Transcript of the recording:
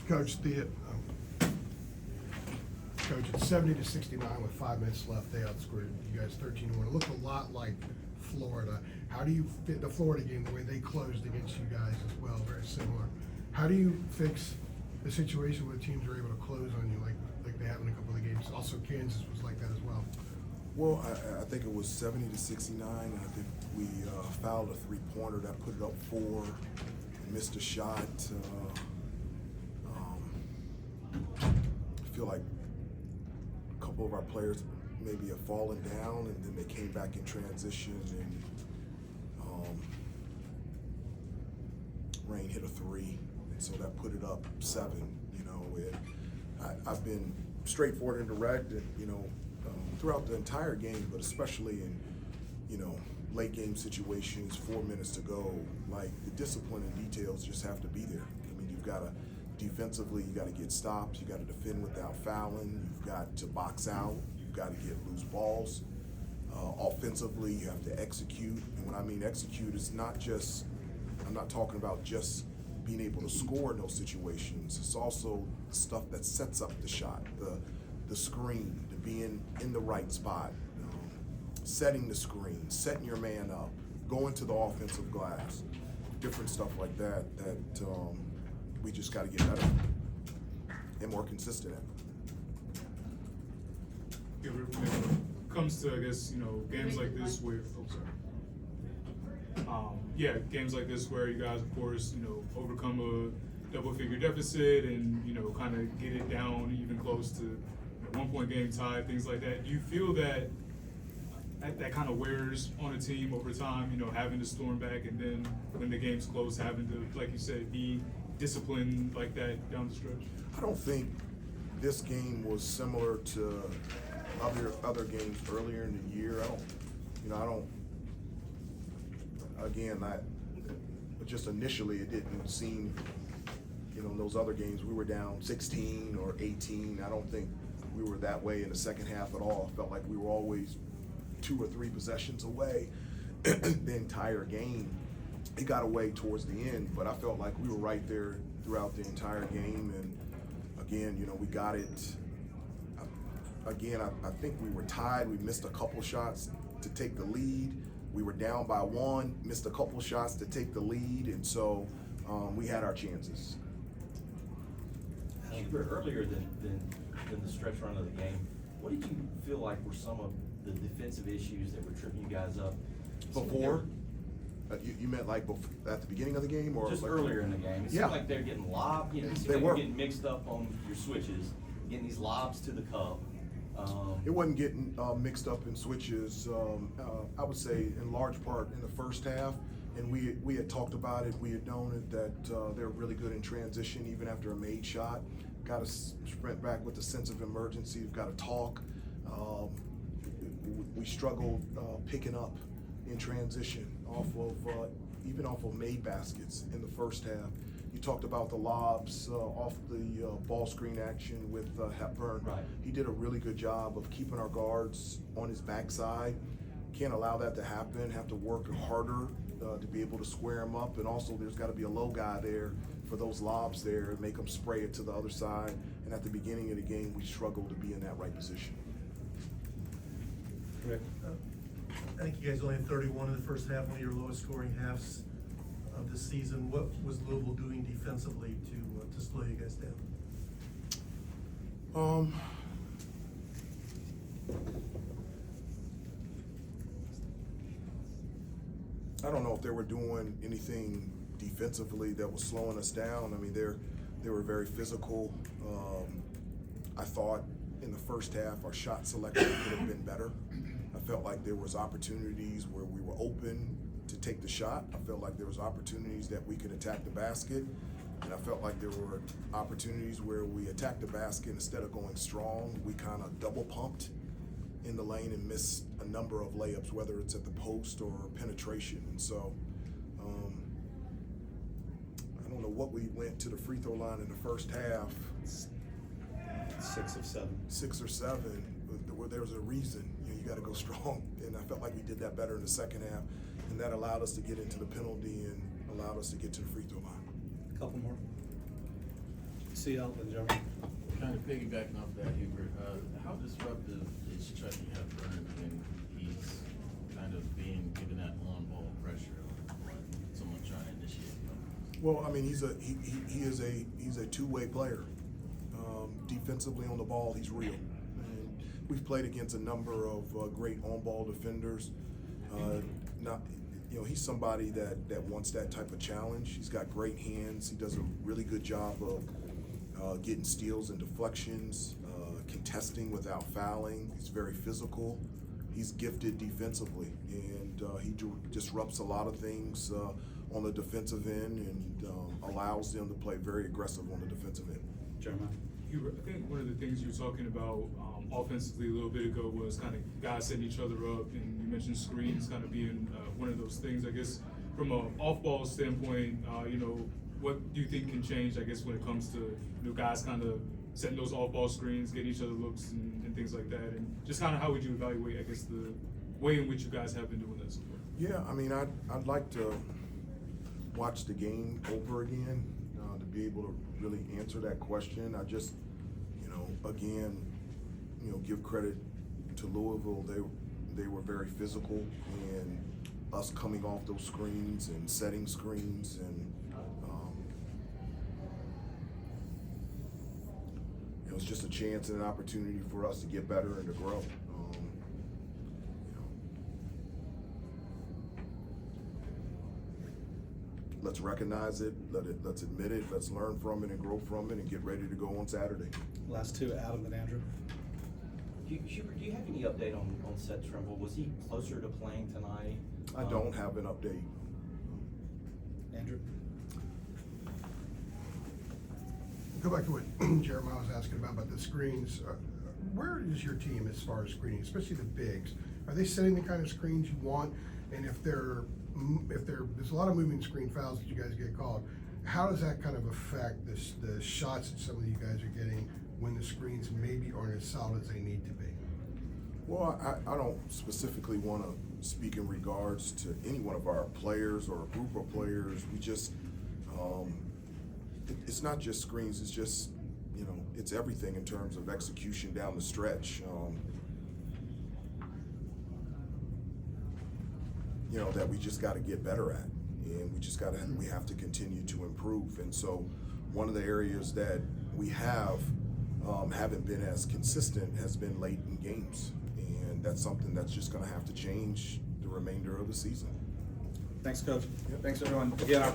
Coach, Coach, it's 70-69 with 5 minutes left. They outscored you guys 13-1. It looked a lot like Florida. How do you fit the Florida game, the way they closed against you guys as well, very similar? How do you fix the situation where teams are able to close on you like they have in a couple of the games? Also, Kansas was like that as well. Well, I think it was 70-69, and I think we fouled a three-pointer that put it up 4, missed a shot. I feel like a couple of our players maybe have fallen down, and then they came back in transition, and Rain hit a 3, and so that put it up 7. You know, I've been straightforward and direct, and throughout the entire game, but especially in late game situations, 4 minutes to go. Like, the discipline and details just have to be there. I mean, you've got to defensively, you got to get stops, you got to defend without fouling, you've got to box out, you've got to get loose balls. Offensively, you have to execute, and when I mean execute, it's not just, I'm not talking about just being able to score in those situations. It's also stuff that sets up the shot, the screen, the being in the right spot, setting the screen, setting your man up, going to the offensive glass, different stuff like that we just got to get better and more consistent at. Yeah, when it comes to, I guess, games like this where, games like this where you guys, of course, overcome a double-figure deficit and, kind of get it down even close to 1-point game tie, things like that. Do you feel that kind of wears on a team over time, having to storm back, and then when the game's close, having to, like you said, be disciplined like that down the stretch? I don't think this game was similar to other games earlier in the year. Just initially it didn't seem, in those other games we were down 16 or 18. I don't think we were that way in the second half at all. I felt like we were always 2 or 3 possessions away the entire game. It got away towards the end, but I felt like we were right there throughout the entire game. And again, we got it. Again, I think we were tied. We missed a couple shots to take the lead. We were down by 1, missed a couple shots to take the lead, and so we had our chances. Hubert, earlier than the stretch run of the game, what did you feel like were some of the defensive issues that were tripping you guys up? Before? You meant like at the beginning of the game, or just like earlier in the game? It seemed like they're getting lobbed. It seemed like you're getting mixed up on your switches, getting these lobs to the cup. It wasn't getting mixed up in switches. I would say in large part in the first half, and we had talked about it. We had known it that they're really good in transition, even after a made shot. Got to sprint back with a sense of emergency. We've got to talk. We struggled picking up in transition even off of made baskets in the first half. You talked about the lobs off the ball screen action with Hubert. Right. He did a really good job of keeping our guards on his backside. Can't allow that to happen. Have to work harder to be able to square him up. And also there's got to be a low guy there for those lobs there and make them spray it to the other side. And at the beginning of the game, we struggled to be in that right position. I think you guys only had 31 in the first half, one of your lowest scoring halves of the season. What was Louisville doing defensively to slow you guys down? I don't know if they were doing anything defensively that was slowing us down. I mean, they were very physical. I thought in the first half our shot selection could have been better. I felt like there was opportunities where we were open to take the shot. I felt like there was opportunities that we could attack the basket. And I felt like there were opportunities where we attacked the basket instead of going strong. We kind of double pumped in the lane and missed a number of layups, whether it's at the post or penetration. And so I don't know what we went to the free throw line in the first half. 6 of 7. 6 or 7. Where there was a reason. You got to go strong. And I felt like we did that better in the second half. And that allowed us to get into the penalty and allowed us to get to the free throw line. A couple more. C. Altman, Jeremy. Kind of piggybacking off that, Hubert, how disruptive is Chucky Hepburn when he's kind of being given that on-ball pressure when someone trying to initiate? Well, I mean, he's a two-way player. Defensively on the ball, he's real. And we've played against a number of great on-ball defenders. He's somebody that wants that type of challenge. He's got great hands. He does a really good job of getting steals and deflections, contesting without fouling. He's very physical. He's gifted defensively, and he disrupts a lot of things on the defensive end and allows them to play very aggressive on the defensive end. Jeremiah. Hubert, I think one of the things you were talking about offensively a little bit ago was kind of guys setting each other up, and you mentioned screens kind of being one of those things. I guess from an off-ball standpoint, what do you think can change, I guess, when it comes to guys kind of setting those off-ball screens, getting each other looks and things like that, and just kind of how would you evaluate, I guess, the way in which you guys have been doing this? Yeah, I mean, I'd like to watch the game over again to be able to really answer that question. I just, again, give credit to Louisville. They were very physical, and us coming off those screens and setting screens and it's just a chance and an opportunity for us to get better and to grow. Let's recognize it, let's admit it, let's learn from it and grow from it and get ready to go on Saturday. Last two, Adam and Andrew. Hubert, do you have any update on Seth Trimble? Was he closer to playing tonight? I don't have an update. Andrew. Go back to what Jeremiah was asking about the screens. Where is your team as far as screening, especially the bigs? Are they setting the kind of screens you want? And if there's a lot of moving screen fouls that you guys get called, how does that kind of affect the shots that some of you guys are getting when the screens maybe aren't as solid as they need to be? Well, I don't specifically want to speak in regards to any one of our players or a group of players. We just, it's not just screens, it's just, it's everything in terms of execution down the stretch. That we just got to get better at, and we have to continue to improve. And so one of the areas that we haven't been as consistent has been late in games, and that's something that's just going to have to change the remainder of the season. Thanks, Coach. Yep. Thanks, everyone. Again, our